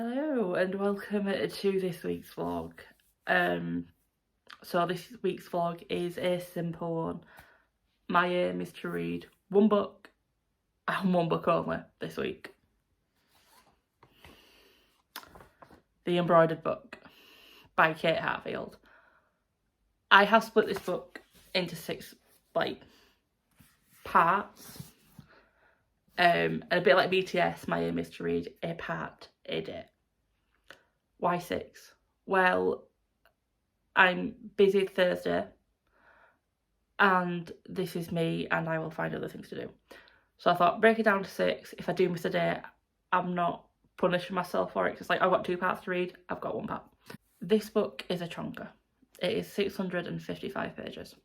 Hello and welcome to this week's vlog. So this week's vlog is a simple one. My aim is to read one book and one book only this week. The Embroidered Book by Kate Hartfield. I have split this book into 6 parts. And a bit like BTS, my aim is to read a part a day. Why 6? Well, I'm busy Thursday and this is me and I will find other things to do. So I thought, break it down to 6. If I do miss a day, I'm not punishing myself for it. Because I've got 2 parts to read, I've got 1 part. This book is a chonker. It is 655 pages.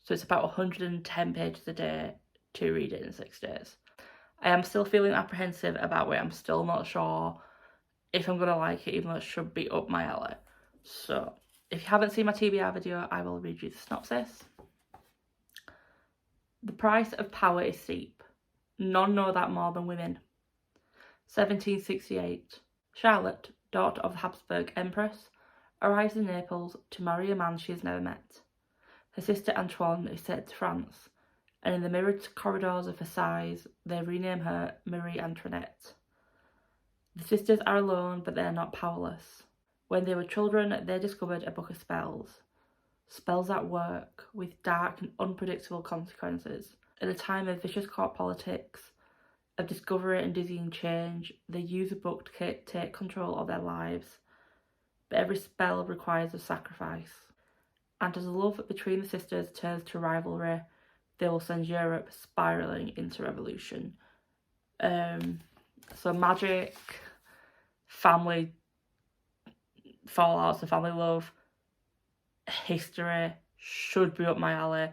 So it's about 110 pages a day to read it in 6 days. I am still feeling apprehensive about it. I'm still not sure if I'm going to like it, even though it should be up my alley. So if you haven't seen my TBR video, I will read you the synopsis. The price of power is steep. None know that more than women. 1768. Charlotte, daughter of the Habsburg Empress, arrives in Naples to marry a man she has never met. Her sister Antoine is sent to France, and in the mirrored corridors of Versailles, they rename her Marie Antoinette. The sisters are alone, but they are not powerless. When they were children, they discovered a book of spells. Spells that work, with dark and unpredictable consequences. In a time of vicious court politics, of discovery and dizzying change, they use a book to take control of their lives. But every spell requires a sacrifice. And as the love between the sisters turns to rivalry, they will send Europe spiralling into revolution. So magic, family fallouts and family love, history should be up my alley.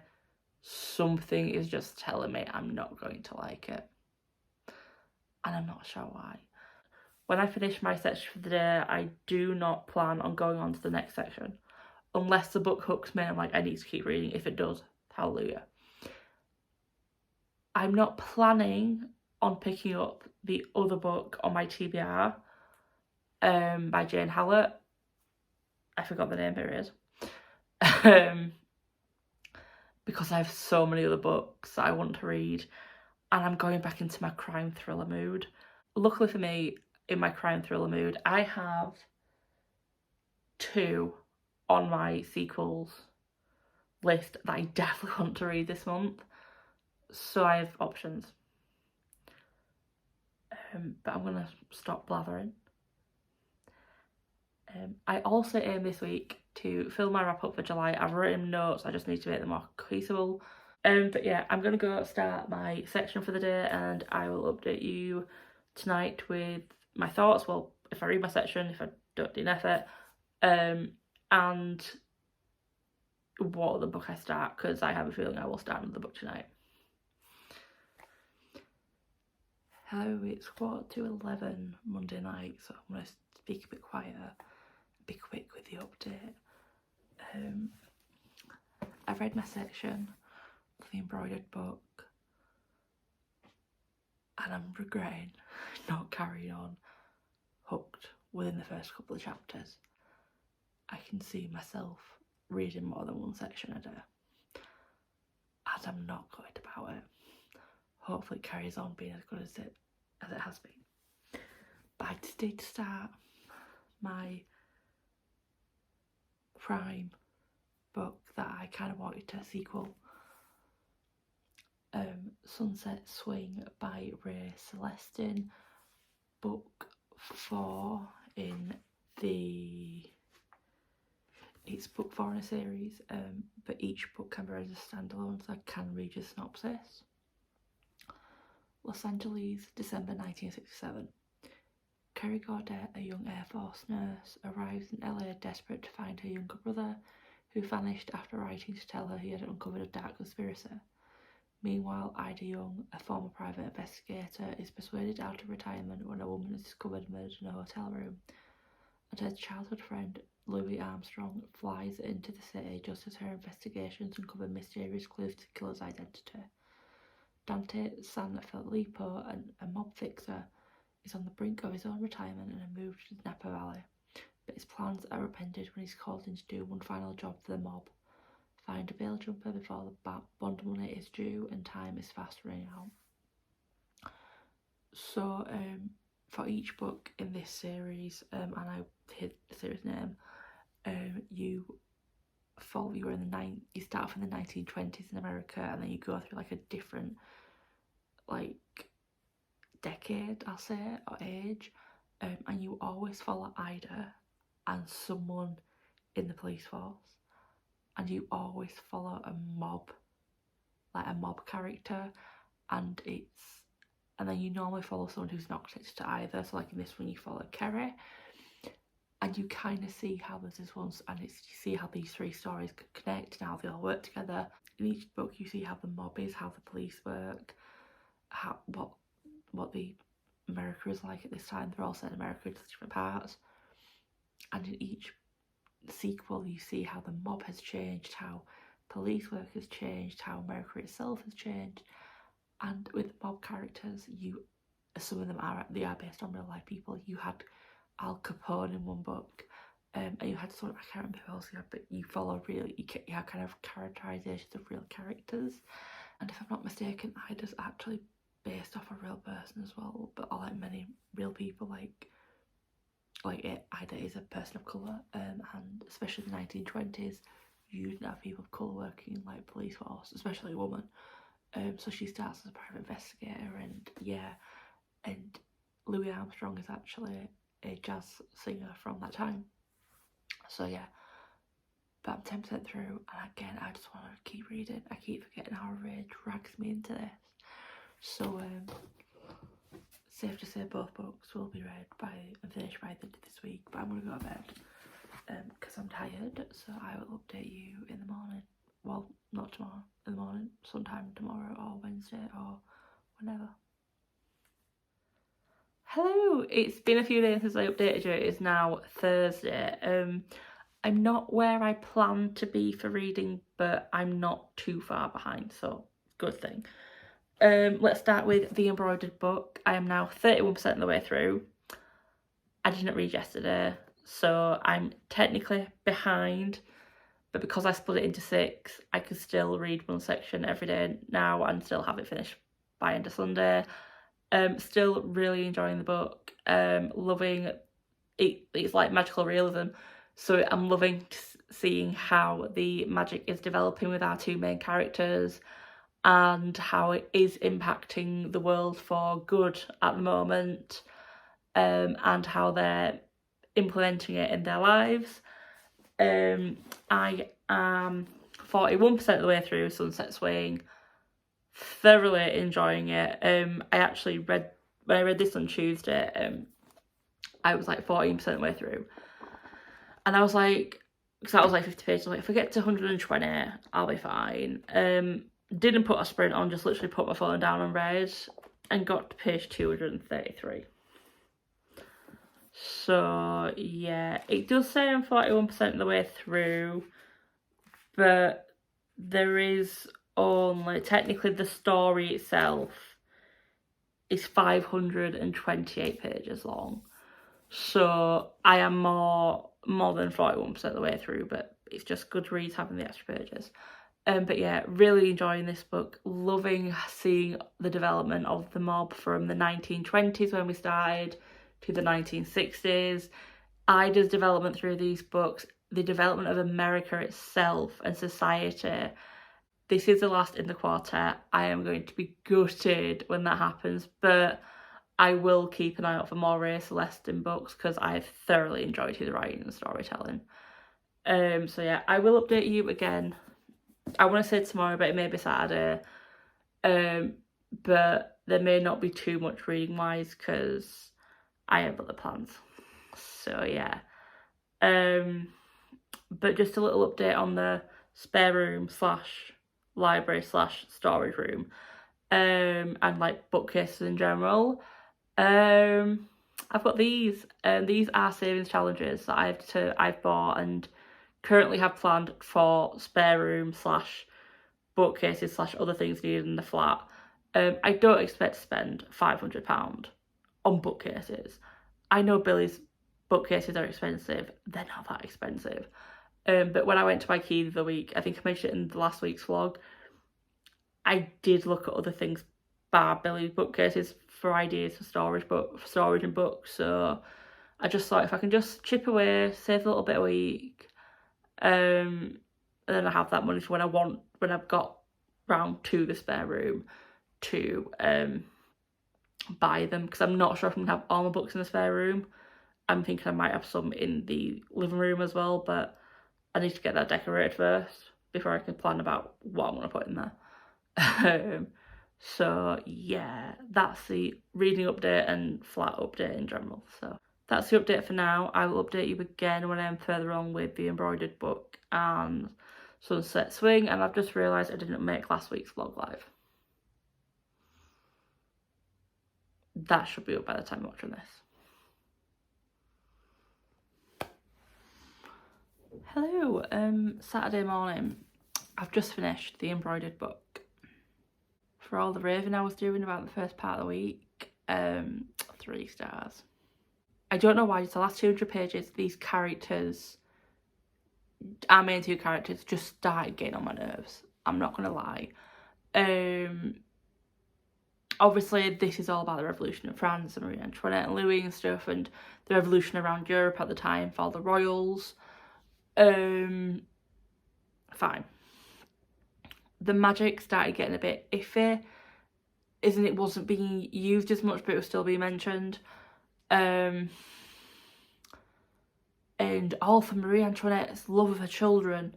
Something is just telling me I'm not going to like it. And I'm not sure why. When I finish my section for the day, I do not plan on going on to the next section. Unless the book hooks me and I'm like, I need to keep reading. If it does, hallelujah. I'm not planning on picking up the other book on my TBR by Jane Hallett. I forgot the name, here it is. Because I have so many other books that I want to read and I'm going back into my crime thriller mood. Luckily for me, in my crime thriller mood, I have 2 on my sequels list that I definitely want to read this month. So I have options. But I'm going to stop blathering. I also aim this week to fill my wrap up for July. I've written notes, I just need to make them more cohesive. But yeah, I'm going to go start my section for the day and I will update you tonight with my thoughts. Well, if I read my section, if I don't do an effort, and what other book I start, because I have a feeling I will start another book tonight. Hello, it's 11:15 Monday night, so I'm going to speak a bit quieter, be quick with the update. I've read my section of The Embroidered Book and I'm regretting not carrying on hooked within the first couple of chapters. I can see myself reading more than 1 section a day, and I'm not good about it. Hopefully it carries on being as good as it has been. But I just need to start my crime book that I kind of wanted to sequel. Sunset Swing by Ray Celestin, book 4 in it's book 4 in a series, but each book can be read as a standalone, so I can read a synopsis. Los Angeles, December 1967. Kerry Gaudet, a young Air Force nurse, arrives in LA desperate to find her younger brother, who vanished after writing to tell her he had uncovered a dark conspiracy. Meanwhile, Ida Young, a former private investigator, is persuaded out of retirement when a woman is discovered murdered in a hotel room, and her childhood friend, Louis Armstrong, flies into the city just as her investigations uncover mysterious clues to the killer's identity. Dante Sanfilippo, a mob fixer, is on the brink of his own retirement and a move to the Napa Valley, but his plans are upended when he's called in to do one final job for the mob. Find a bail jumper before the bond money is due and time is fast running out. So for each book in this series, and I hit the series name, you start off in the 1920s in America, and then you go through like a different like decade, I'll say, or age, and you always follow Ida and someone in the police force, and you always follow a mob character, and then you normally follow someone who's not connected to either. So like in this one you follow Kerry, and you kind of see how there's this one, and you see how these three stories connect and how they all work together. In each book you see how the mob is, how the police work, what the America is like at this time. They're all set in America, just different parts. And in each sequel you see how the mob has changed, how police work has changed, how America itself has changed. And with the mob characters, some of them are based on real life people. You had Al Capone in one book, and you had someone, I can't remember who else you had, but you have kind of characterizations of real characters. And if I'm not mistaken, Ida's actually based off a real person as well, but like many real people, Ida is a person of colour, and especially in the 1920s, you didn't have people of colour working in like police force, especially a woman. So she starts as a private investigator, and Louis Armstrong is actually a jazz singer from that time. So yeah, but I'm 10% through, and again, I just want to keep reading. I keep forgetting how rage drags me into this. So safe to say both books will be read and finished by the end of this week, but I'm going to go to bed because I'm tired, so I will update you in the morning. Well, not tomorrow, in the morning, sometime tomorrow or Wednesday or whenever. Hello, it's been a few days since I updated you. It is now Thursday. I'm not where I planned to be for reading, but I'm not too far behind, so good thing. Let's start with The Embroidered Book. I am now 31% of the way through. I didn't read yesterday, so I'm technically behind, but because I split it into 6, I can still read one section every day now and still have it finished by end of Sunday. Still really enjoying the book, loving it. It's like magical realism, so I'm loving seeing how the magic is developing with our two main characters and how it is impacting the world for good at the moment, and how they're implementing it in their lives. I am 41% of the way through Sunset Swing, thoroughly enjoying it. When I read this on Tuesday, I was like 14% of the way through, and I was like, because that was like 50 pages, I was like, if I get to 120, I'll be fine. Didn't put a sprint on, just literally put my phone down and read, and got to page 233. So yeah, it does say I'm 41% of the way through, but there is only, technically the story itself is 528 pages long. So I am more than 41% of the way through, but it's just good reads having the extra pages. But yeah, really enjoying this book, loving seeing the development of the mob from the 1920s when we started to the 1960s. Ida's development through these books, the development of America itself and society. This is the last in the quartet. I am going to be gutted when that happens, but I will keep an eye out for more Ray Celestin books because I thoroughly enjoyed his writing and storytelling. So yeah, I will update you again. I want to say tomorrow, but it may be Saturday. But there may not be too much reading wise because I have other plans. So yeah. But just a little update on the spare room / library / storage room, and like bookcases in general. I've got these. These are savings challenges that I've bought and currently have planned for spare room / bookcases / other things needed in the flat. I don't expect to spend £500 on bookcases. I know Billy's bookcases are expensive. They're not that expensive. But when I went to IKEA the other week, I think I mentioned it in the last week's vlog, I did look at other things bar Billy's bookcases for ideas for storage and books. So I just thought if I can just chip away, save a little bit a week, and then I have that money for when I've got round to the spare room to buy them, because I'm not sure if I'm gonna have all my books in the spare room. I'm thinking I might have some in the living room as well, but I need to get that decorated first before I can plan about what I'm gonna put in there. So yeah, that's the reading update and flat update in general. So that's the update for now. I will update you again when I'm further on with the embroidered book and Sunset Swing. And I've just realised I didn't make last week's vlog live. That should be up by the time you're watching this. Hello, Saturday morning. I've just finished the embroidered book. For all the raving I was doing about the first part of the week, 3 stars. I don't know why, it's the last 200 pages, these characters, our main 2 characters, just started getting on my nerves. I'm not gonna lie. Obviously this is all about the revolution in France and Marie Antoinette and Louis and stuff, and the revolution around Europe at the time for all the royals. Fine. The magic started getting a bit iffy, it wasn't being used as much, but it was still being mentioned. And all for Marie Antoinette's love of her children.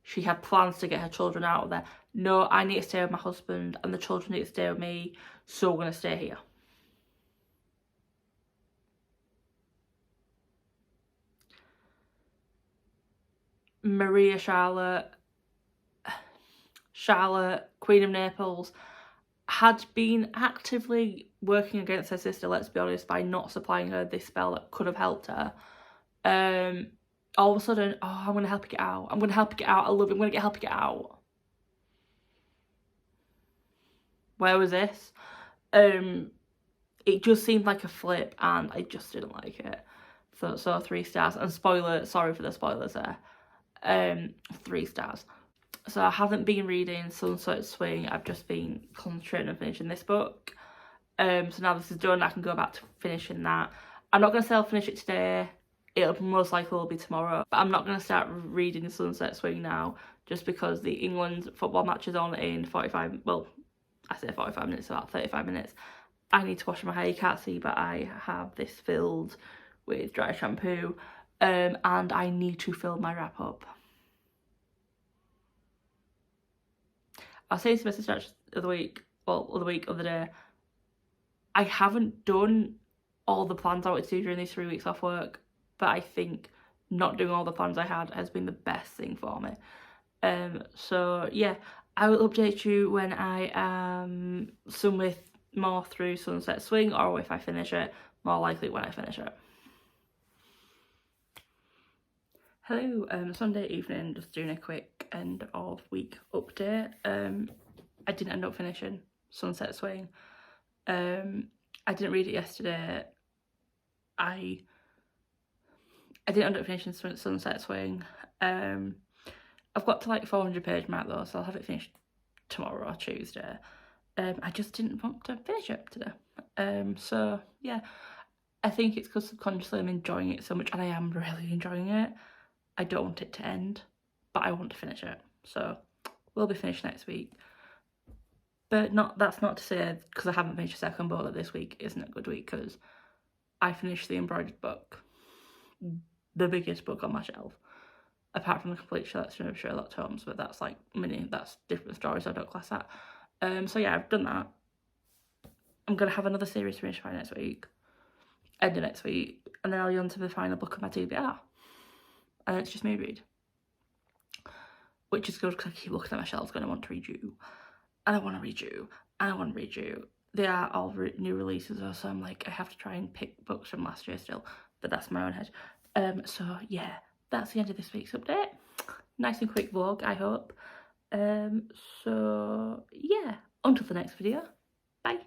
She had plans to get her children out of there. No, I need to stay with my husband and the children need to stay with me, so we're going to stay here. Maria Charlotte, Queen of Naples, had been actively working against her sister, let's be honest, by not supplying her this spell that could have helped her. All of a sudden, oh, I'm going to help you get out. I'm going to help you get out. I love it. I'm going to help you get out. Where was this? It just seemed like a flip and I just didn't like it. So 3 stars. And sorry for the spoilers there. 3 stars. So I haven't been reading Sunset Swing. I've just been concentrating on finishing this book. So now this is done, I can go back to finishing that. I'm not going to say I'll finish it today. It'll most likely will be tomorrow. But I'm not going to start reading Sunset Swing now, just because the England football match is on in 45, well, I say 45 minutes, about 35 minutes. I need to wash my hair. You can't see, but I have this filled with dry shampoo. And I need to fill my wrap up. I was saying to my sister the other day, I haven't done all the plans I wanted to do during these 3 weeks off work, but I think not doing all the plans I had has been the best thing for me. So yeah, I will update you when I am more through Sunset Swing, or if I finish it, more likely when I finish it. Hello, Sunday evening, just doing a quick end of week update. I didn't end up finishing Sunset Swing. I didn't read it yesterday. I didn't end up finishing Sunset Swing. I've got to like 400 page mark though, so I'll have it finished tomorrow or Tuesday. I just didn't want to finish it today. So yeah, I think it's because subconsciously I'm enjoying it so much, and I am really enjoying it. I don't want it to end, but I want to finish it. So we'll be finished next week. But that's not to say, because I haven't finished a second book, that this week isn't a good week, because I finished the embroidered book, the biggest book on my shelf, apart from the complete selection of Sherlock Holmes, but that's like that's different stories, so I don't class that. So yeah, I've done that. I'm going to have another series finished by next week, end of next week, and then I'll be on to the final book of my TBR. And it's just me read. Which is good, because I keep looking at my shelves going, I want to read you. And I want to read you. And I want to read you. They are all new releases, so I'm like, I have to try and pick books from last year still. But that's my own head. So yeah, that's the end of this week's update. Nice and quick vlog, I hope. So yeah, until the next video. Bye.